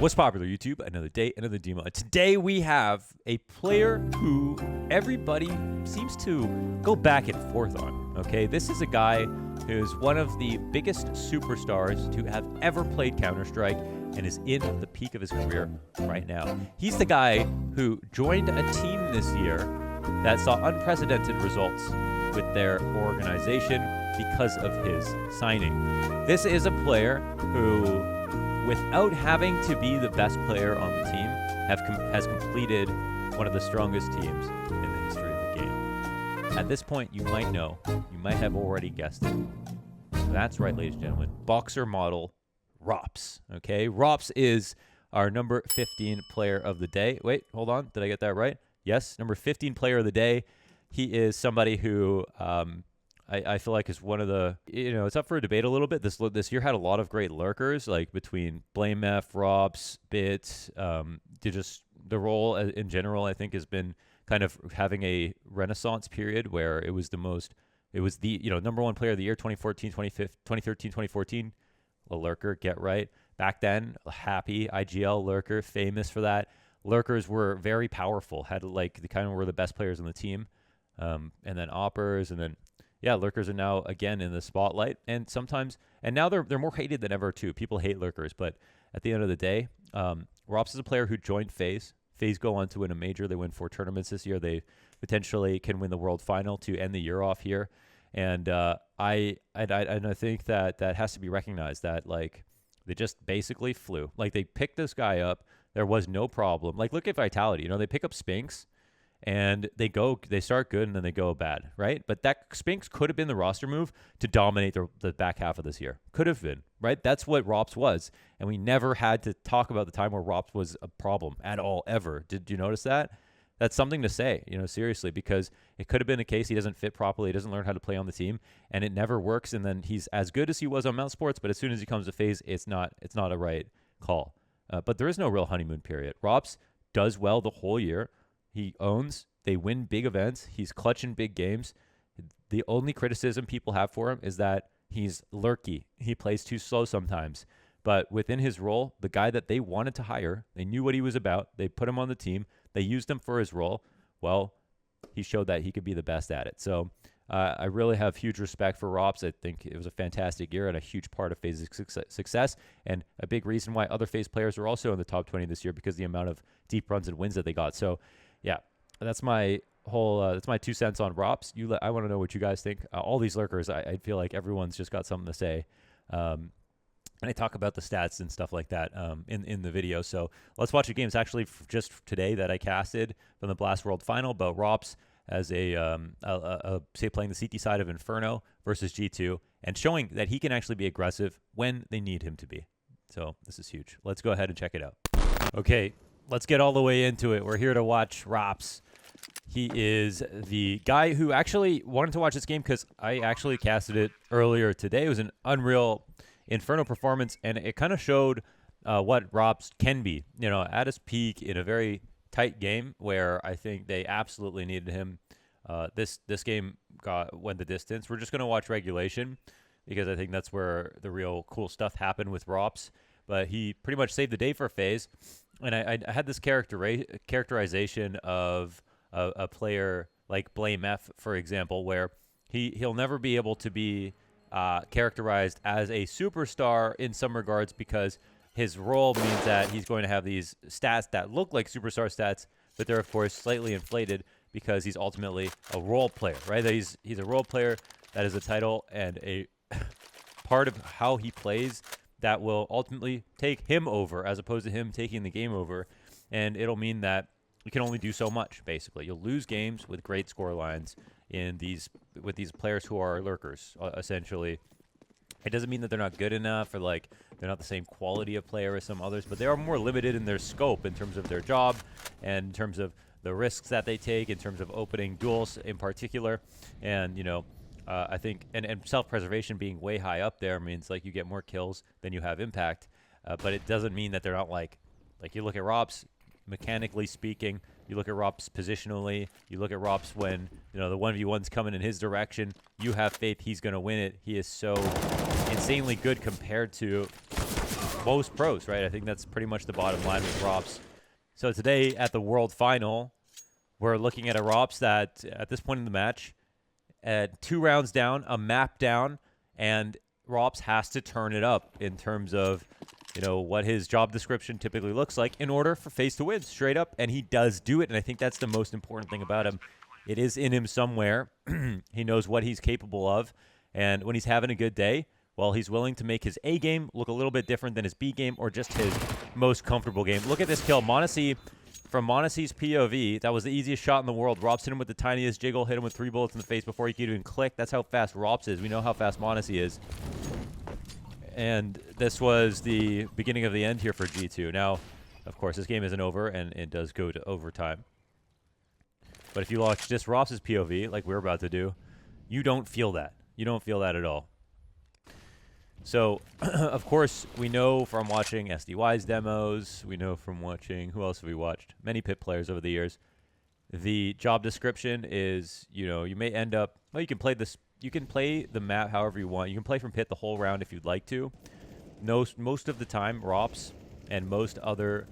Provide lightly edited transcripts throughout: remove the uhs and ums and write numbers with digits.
What's popular, YouTube? Another day, another demo. Today we have a player who everybody seems to go back and forth on, okay? This is a guy who's one of the biggest superstars to have ever played Counter-Strike and is in the peak of his career right now. He's the guy who joined a team this year that saw unprecedented results with their organization because of his signing. This is a player who, without having to be the best player on the team, has completed one of the strongest teams in the history of the game. At this point, you might know, you might have already guessed it. That's right, ladies and gentlemen. Boxer model Rops. Okay, Rops is our number 15 player of the day. Wait, hold on. Did I get that right? Yes, number 15 player of the day. He is somebody who I feel like is one of the, it's up for a debate a little bit. This year had a lot of great lurkers, like between Blame F, Rops, Bit, the role in general, I think, has been kind of having a renaissance period where it was the number one player of the year, 2013, 2014, a lurker, get right. Back then, happy IGL lurker, famous for that. Lurkers were very powerful, they kind of were the best players on the team. And then Oppers, and then lurkers are now again in the spotlight, and now they're more hated than ever too. People hate lurkers, but at the end of the day, Rops is a player who joined FaZe. FaZe go on to win a major. They win 4 tournaments this year. They potentially can win the world final to end the year off here, and I think that has to be recognized. That they just basically flew. They picked this guy up. There was no problem. Look at Vitality. They pick up Spinks. And they start good and then they go bad, right? But that Spinks could have been the roster move to dominate the back half of this year. Could have been, right? That's what Rops was. And we never had to talk about the time where Rops was a problem at all, ever. Did you notice that? That's something to say, seriously, because it could have been a case he doesn't fit properly, he doesn't learn how to play on the team, and it never works. And then he's as good as he was on Mount Sports, but as soon as he comes to FaZe, it's not a right call. But there is no real honeymoon period. Rops does well the whole year. He owns. They win big events. He's clutch in big games. The only criticism people have for him is that he's lurky. He plays too slow sometimes. But within his role, the guy that they wanted to hire, they knew what he was about. They put him on the team. They used him for his role. Well, he showed that he could be the best at it. So I really have huge respect for Rops. I think it was a fantastic year and a huge part of FaZe's success, and a big reason why other FaZe players are also in the top 20 this year, because the amount of deep runs and wins that they got. So, yeah, that's my whole that's my 2 cents on Rops. I want to know what you guys think. All these lurkers, I feel like everyone's just got something to say. And I talk about the stats and stuff like that in the video. So let's watch a game. It's actually just today that I casted from the Blast World Final, but Rops as say playing the CT side of Inferno versus G2, and showing that he can actually be aggressive when they need him to be. So this is huge. Let's go ahead and check it out. Okay, let's get all the way into it. We're here to watch Rops. He is the guy who actually wanted to watch this game because I actually casted it earlier today. It was an unreal Inferno performance, and it kind of showed what Rops can be, at his peak in a very tight game where I think they absolutely needed him. This game went the distance. We're just going to watch regulation because I think that's where the real cool stuff happened with Rops. But he pretty much saved the day for FaZe. And I had this characterization of a player like Blame F, for example, where he'll never be able to be characterized as a superstar in some regards, because his role means that he's going to have these stats that look like superstar stats, but they're, of course, slightly inflated because he's ultimately a role player, right? He's a role player. That is a title and a part of how he plays that will ultimately take him over as opposed to him taking the game over. And it'll mean that you can only do so much, basically. You'll lose games with great score lines with these players who are lurkers, essentially. It doesn't mean that they're not good enough or they're not the same quality of player as some others, but they are more limited in their scope in terms of their job and in terms of the risks that they take, in terms of opening duels in particular. And, I think, and self-preservation being way high up there means you get more kills than you have impact. But it doesn't mean that they're not like you look at Rops, mechanically speaking, you look at Rops positionally, you look at Rops when, the 1v1's coming in his direction, you have faith he's going to win it. He is so insanely good compared to most pros, right? I think that's pretty much the bottom line with Rops. So today at the World Final, we're looking at a Rops that at this point in the match, at 2 rounds down, a map down, and Rops has to turn it up in terms of, you know, what his job description typically looks like in order for FaZe to win straight up, and he does do it, and I think that's the most important thing about him. It is in him somewhere. He knows what he's capable of, and when he's having a good day, well, he's willing to make his A game look a little bit different than his B game or just his most comfortable game. Look at this kill. m0NESY, from m0NESY's POV, that was the easiest shot in the world. Rops hit him with the tiniest jiggle, hit him with 3 bullets in the face before he could even click. That's how fast Rops is. We know how fast m0NESY is. And this was the beginning of the end here for G2. Now, of course, this game isn't over, and it does go to overtime. But if you watch just Rops' POV, like we're about to do, you don't feel that. You don't feel that at all. So, of course, we know from watching SDY's demos, we know from watching, who else have we watched? Many Pit players over the years. The job description is, you know, you may end up, well, you can play the map however you want. You can play from Pit the whole round if you'd like to. Most of the time, Rops and most other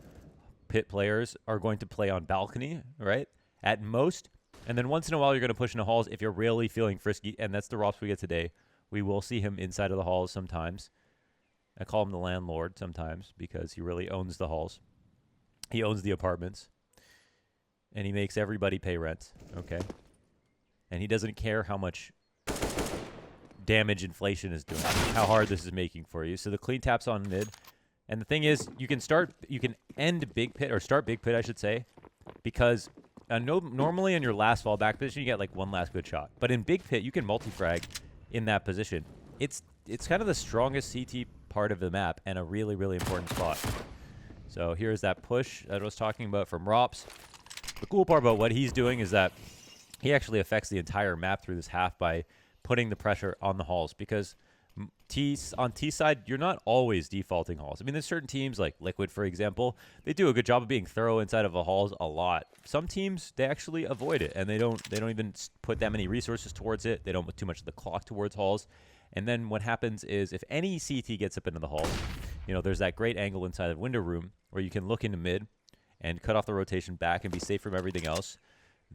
Pit players are going to play on balcony, right? At most. And then once in a while, you're going to push into halls if you're really feeling frisky, and that's the Rops we get today. We will see him inside of the halls sometimes. I call him the landlord sometimes because he really owns the halls. He owns the apartments. And he makes everybody pay rent, okay? And he doesn't care how much damage inflation is doing, how hard this is making for you. So the clean tap's on mid. And the thing is, you can end Big Pit, or start Big Pit, I should say, because normally in your last fallback position, you get like one last good shot. But in Big Pit, you can multi-frag in that position. It's kind of the strongest CT part of the map and a really, really important spot. So here's that push that I was talking about from Rops. The cool part about what he's doing is that he actually affects the entire map through this half by putting the pressure on the halls, because on T side, you're not always defaulting halls. I mean, there's certain teams like Liquid, for example, they do a good job of being thorough inside of the halls a lot. Some teams, they actually avoid it, and they don't even put that many resources towards it. They don't put too much of the clock towards halls. And then what happens is if any CT gets up into the hall, you know, there's that great angle inside of window room where you can look into mid and cut off the rotation back and be safe from everything else.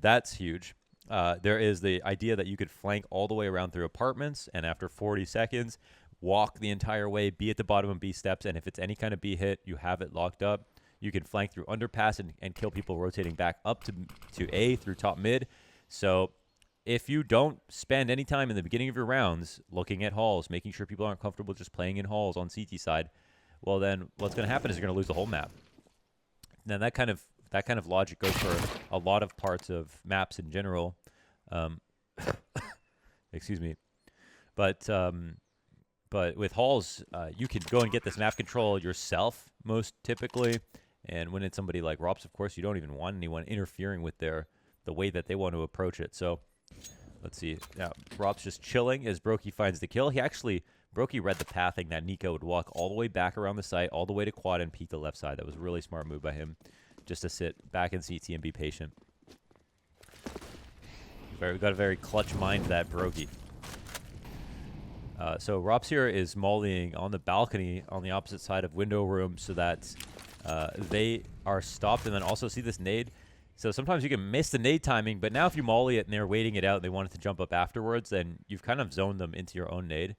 That's huge. There is the idea that you could flank all the way around through apartments, and after 40 seconds, walk the entire way, be at the bottom of B steps, and if it's any kind of B hit, you have it locked up. You can flank through underpass and kill people rotating back up to A through top mid. So if you don't spend any time in the beginning of your rounds looking at halls, making sure people aren't comfortable just playing in halls on CT side, well then what's going to happen is you're going to lose the whole map. Now that kind of logic goes for a lot of parts of maps in general. Excuse me. But with halls, you can go and get this map control yourself, most typically. And when it's somebody like Rops, of course, you don't even want anyone interfering with the way that they want to approach it. So let's see. Now, Rops just chilling as Brokey finds the kill. Brokey read the pathing that Nico would walk all the way back around the site, all the way to quad and peek the left side. That was a really smart move by him, just to sit back in CT and be patient. We've got a very clutch mind, that Brokey. So Rops here is mollying on the balcony on the opposite side of window room so that they are stopped, and then also see this nade. So sometimes you can miss the nade timing, but now if you molly it and they're waiting it out and they want it to jump up afterwards, then you've kind of zoned them into your own nade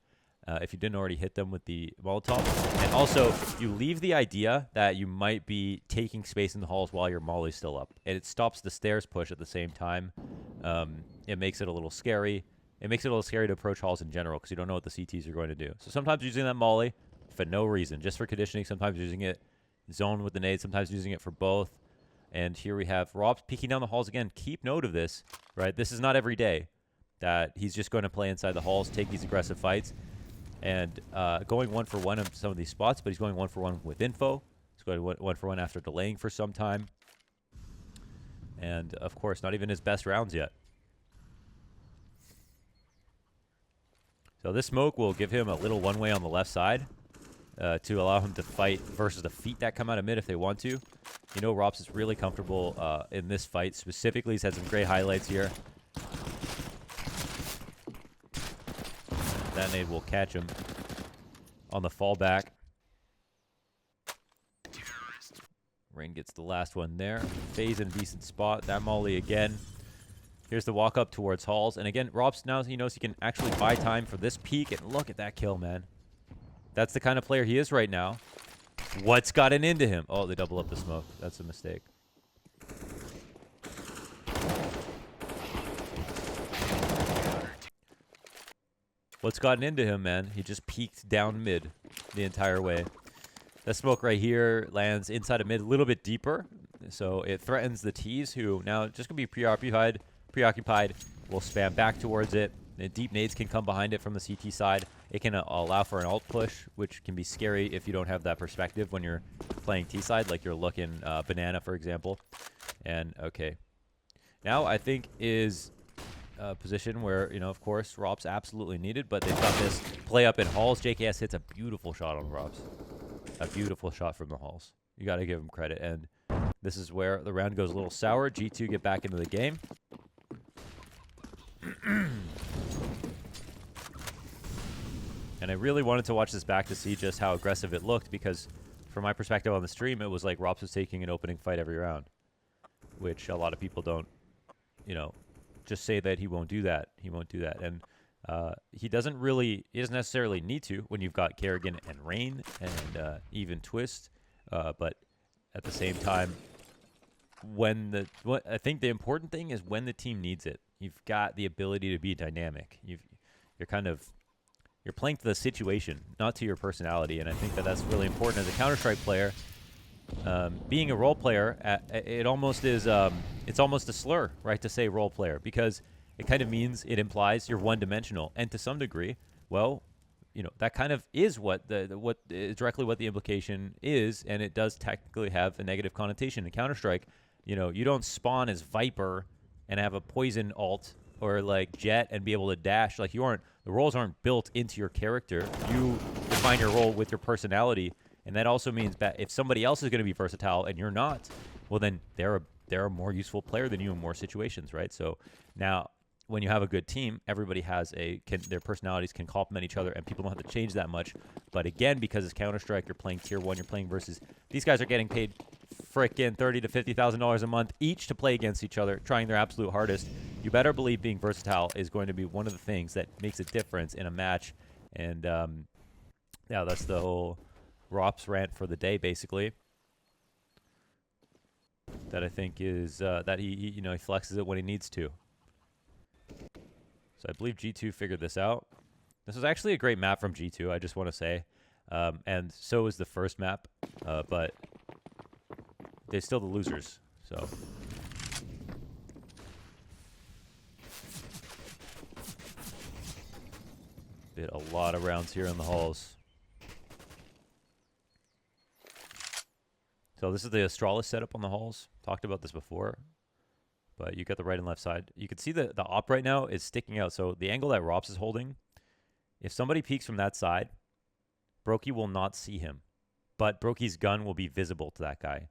if you didn't already hit them with the Molotov. And also, you leave the idea that you might be taking space in the halls while your molly's still up. And it stops the stairs push at the same time. It makes it a little scary. It makes it a little scary to approach halls in general because you don't know what the CTs are going to do. So sometimes using that molly for no reason, just for conditioning. Sometimes using it zone with the nade. Sometimes using it for both. And here we have Rops peeking down the halls again. Keep note of this, right? This is not every day that he's just going to play inside the halls, take these aggressive fights, and going 1-for-1 of some of these spots, but he's going 1-for-1 with info. He's going 1-for-1 after delaying for some time. And, of course, not even his best rounds yet. So this smoke will give him a little one-way on the left side to allow him to fight versus the feet that come out of mid if they want to. You know, Rops is really comfortable in this fight. Specifically, he's had some great highlights here. That nade will catch him on the fallback. Rain gets the last one there. FaZe in a decent spot. That molly again. Here's the walk up towards Halls. And again, Robs now he knows he can actually buy time for this peak. And look at that kill, man. That's the kind of player he is right now. What's gotten into him? Oh, they double up the smoke. That's a mistake. What's gotten into him, man? He just peeked down mid the entire way. The smoke right here lands inside of mid a little bit deeper. So it threatens the T's, who now just going to be preoccupied. Will spam back towards it. The deep nades can come behind it from the CT side. It can allow for an alt push, which can be scary if you don't have that perspective when you're playing T side, like you're looking banana, for example. And okay, now I think is a position where, you know, of course, Robs absolutely needed, but they've got this play up in Halls. JKS hits a beautiful shot on Robs. A beautiful shot from the Halls. You got to give him credit. And this is where the round goes a little sour. G2 get back into the game. And I really wanted to watch this back to see just how aggressive it looked, because from my perspective on the stream, it was like Robs was taking an opening fight every round, which a lot of people don't, you know, just say that he won't do that. He won't do that. And he doesn't necessarily need to when you've got Kerrigan and Rain and even Twist. But at the same time, I think the important thing is when the team needs it, you've got the ability to be dynamic. You're playing to the situation, not to your personality. And I think that that's really important as a Counter-Strike player. Being a role player, it almost is, it's almost a slur, right, to say role player, because it kind of means, it implies you're one-dimensional. And to some degree, well, you know, that kind of is directly what the implication is, and it does technically have a negative connotation. In Counter-Strike, you know, you don't spawn as Viper and have a poison alt or like Jet and be able to dash. Like, the roles aren't built into your character. You define your role with your personality. And that also means that if somebody else is going to be versatile and you're not, well, then they're a more useful player than you in more situations, right? So now, when you have a good team, everybody has their personalities can complement each other, and people don't have to change that much. But again, because it's Counter-Strike, you're playing Tier 1, you're playing versus these guys are getting paid frickin' $30,000 to $50,000 a month each to play against each other, trying their absolute hardest. You better believe being versatile is going to be one of the things that makes a difference in a match. And yeah, that's the whole Rops rant for the day, basically. That I think is that he flexes it when he needs to. So I believe G2 figured this out. This was actually a great map from G2, I just want to say. And so is the first map, but they're still the losers. So did a lot of rounds here in the halls. So this is the Astralis setup on the halls. Talked about this before, but you got the right and left side. You can see the op right now is sticking out. So the angle that Rops is holding, if somebody peeks from that side, Brokey will not see him, but Brokey's gun will be visible to that guy.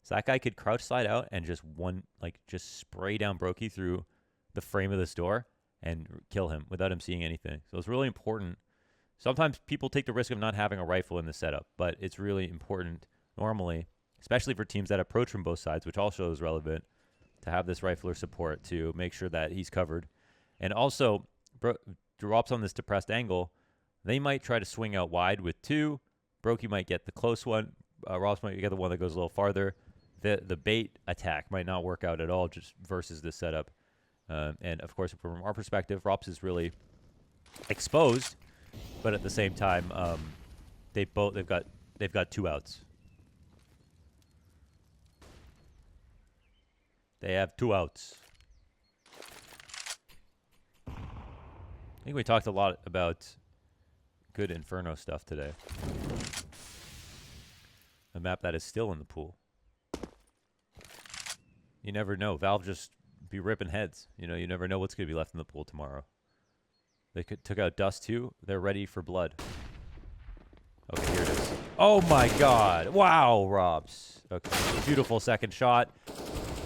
So that guy could crouch slide out and just spray down Brokey through the frame of this door and kill him without him seeing anything. So it's really important. Sometimes people take the risk of not having a rifle in the setup, but it's really important normally, especially for teams that approach from both sides, which also is relevant, to have this rifler support to make sure that he's covered. And also, drops on this depressed angle, they might try to swing out wide with two. Brokey might get the close one. Rops might get the one that goes a little farther. The bait attack might not work out at all just versus this setup. And, of course, from our perspective, Rops is really exposed, but at the same time, they've got two outs. They have two outs. I think we talked a lot about good Inferno stuff today. A map that is still in the pool. You never know. Valve just be ripping heads. You know, you never know what's going to be left in the pool tomorrow. They took out Dust too. They're ready for blood. Okay, here it is. Oh my god. Wow, Robs. Okay, beautiful second shot.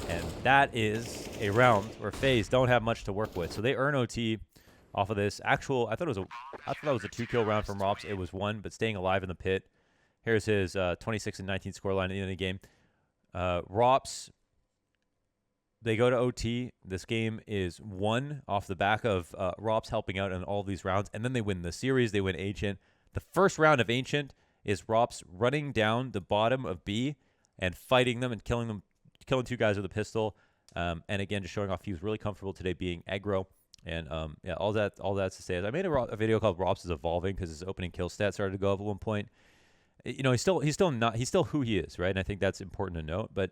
And that is a round where FaZe don't have much to work with. So they earn OT off of this. I thought that was a 2-kill round from Rops. It was 1, but staying alive in the pit. Here's his 26 and 19 scoreline at the end of the game. Rops, they go to OT. This game is won off the back of Rops helping out in all these rounds, and then they win the series. They win Ancient. The first round of Ancient is Rops running down the bottom of B and fighting them and killing 2 guys with a pistol. And again, just showing off he was really comfortable today being aggro. And yeah, all that's to say is I made a video called Rops is Evolving because his opening kill stat started to go up at one point. You know, he's still who he is, right? And I think that's important to note. But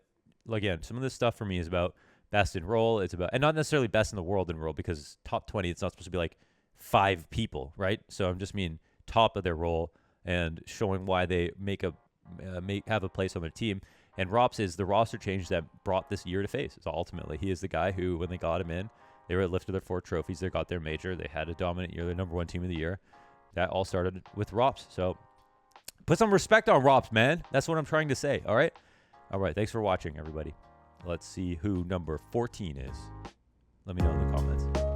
again, some of this stuff for me is about best in role. It's about, and not necessarily best in the world in role, because top 20, it's not supposed to be like 5 people, right? So I'm just mean top of their role and showing why they have a place on their team. And Rops is the roster change that brought this year to FaZe. So ultimately, he is the guy who, when they got him in, they were lifted their 4 trophies. They got their major. They had a dominant year. Their #1 team of the year. That all started with Rops. So put some respect on Rops, man. That's what I'm trying to say. All right. Thanks for watching, everybody. Let's see who number 14 is. Let me know in the comments.